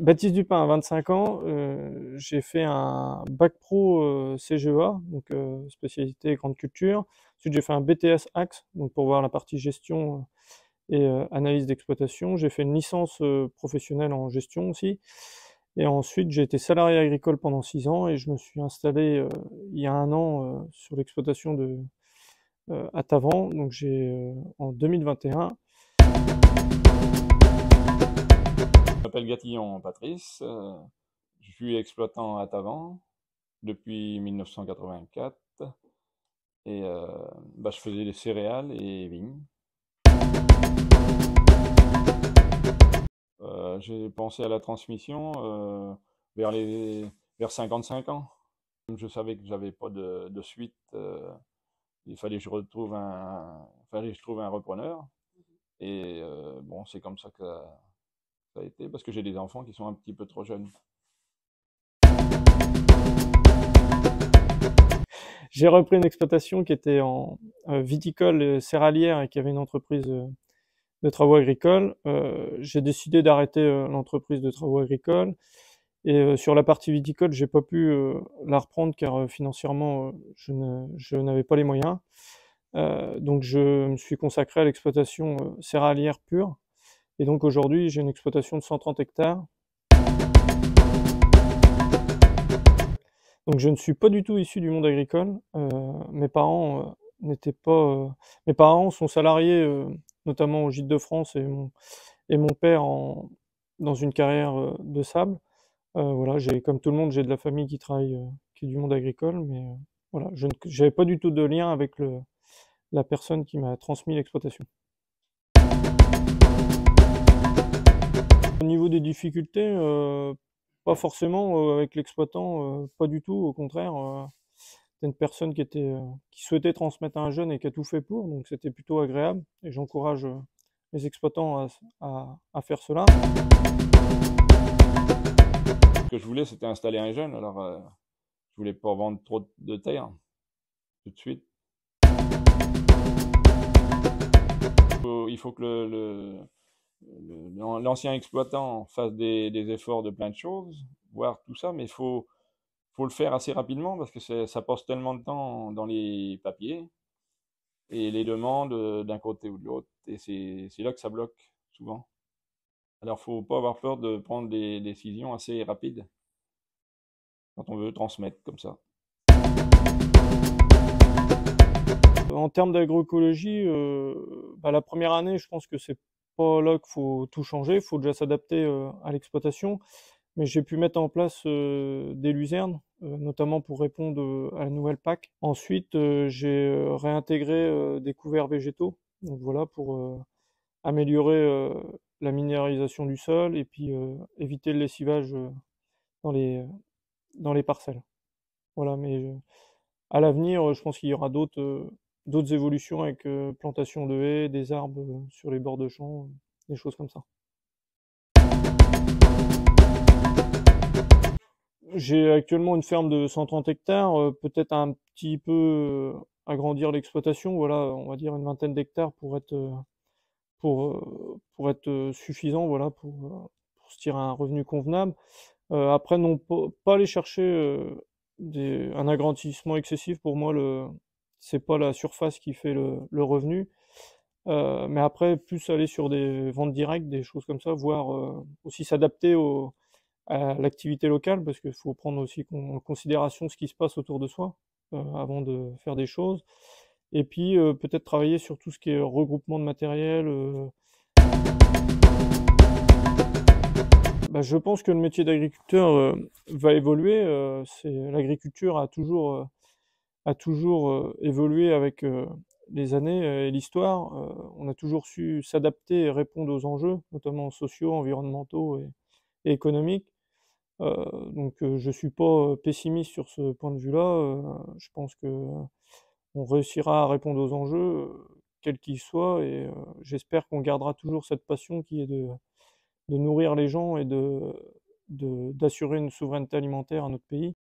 Baptiste Dupin, 25 ans, j'ai fait un bac pro CGEA, donc spécialité grande culture. Ensuite, j'ai fait un BTS Axe, donc pour voir la partie gestion et analyse d'exploitation. J'ai fait une licence professionnelle en gestion aussi. Et ensuite, j'ai été salarié agricole pendant 6 ans et je me suis installé il y a un an sur l'exploitation à Tavan, donc en 2021. Je m'appelle Gatillon Patrice, je suis exploitant à Tavan depuis 1984 et je faisais des céréales et vignes. J'ai pensé à la transmission vers 55 ans. Je savais que j'avais pas de suite, il fallait que je trouve un repreneur et bon, c'est comme ça que ça a été parce que j'ai des enfants qui sont un petit peu trop jeunes. J'ai repris une exploitation qui était en viticole céréalière et qui avait une entreprise de travaux agricoles. J'ai décidé d'arrêter l'entreprise de travaux agricoles et sur la partie viticole, j'ai pas pu la reprendre car financièrement, je n'avais pas les moyens. Donc je me suis consacré à l'exploitation céréalière pure. Et donc aujourd'hui, j'ai une exploitation de 130 hectares. Donc je ne suis pas du tout issu du monde agricole. Mes parents n'étaient pas. Mes parents sont salariés, notamment au Gîte de France, et mon père dans une carrière de sable. Voilà, comme tout le monde, j'ai de la famille qui travaille, qui est du monde agricole, mais voilà, je n'avais pas du tout de lien avec la personne qui m'a transmis l'exploitation. Au niveau des difficultés, pas forcément avec l'exploitant, pas du tout, au contraire. C'était une personne qui souhaitait transmettre à un jeune et qui a tout fait pour, donc c'était plutôt agréable. Et j'encourage les exploitants à faire cela. Ce que je voulais, c'était installer un jeune, alors je voulais pas vendre trop de terre tout de suite. Il faut que l'ancien exploitant fasse des efforts de plein de choses, voir tout ça, mais faut le faire assez rapidement parce que ça passe tellement de temps dans les papiers et les demandes d'un côté ou de l'autre, et c'est là que ça bloque souvent. Alors faut pas avoir peur de prendre des décisions assez rapides quand on veut transmettre comme ça. En termes d'agroécologie, la première année, je pense que c'est pas là qu'il faut tout changer, il faut déjà s'adapter à l'exploitation. Mais j'ai pu mettre en place des luzernes, notamment pour répondre à la nouvelle PAC. Ensuite, j'ai réintégré des couverts végétaux, donc voilà, pour améliorer la minéralisation du sol et puis éviter le lessivage dans dans les parcelles. Voilà, mais à l'avenir, je pense qu'il y aura d'autres évolutions avec plantation de haies, des arbres sur les bords de champs, des choses comme ça. J'ai actuellement une ferme de 130 hectares, peut-être un petit peu agrandir l'exploitation, voilà, on va dire une vingtaine d'hectares pour être suffisant, voilà, pour se tirer un revenu convenable. Après, non, pas aller chercher un agrandissement excessif. Pour moi, c'est pas la surface qui fait le revenu. Mais après, plus aller sur des ventes directes, des choses comme ça, voire aussi s'adapter à l'activité locale, parce qu'il faut prendre aussi en considération ce qui se passe autour de soi avant de faire des choses. Et puis peut-être travailler sur tout ce qui est regroupement de matériel. Je pense que le métier d'agriculteur va évoluer. L'agriculture a toujours évolué avec les années et l'histoire. On a toujours su s'adapter et répondre aux enjeux, notamment sociaux, environnementaux et économiques. Je suis pas pessimiste sur ce point de vue-là. Je pense que on réussira à répondre aux enjeux, quels qu'ils soient, et j'espère qu'on gardera toujours cette passion qui est de nourrir les gens et d'assurer une souveraineté alimentaire à notre pays.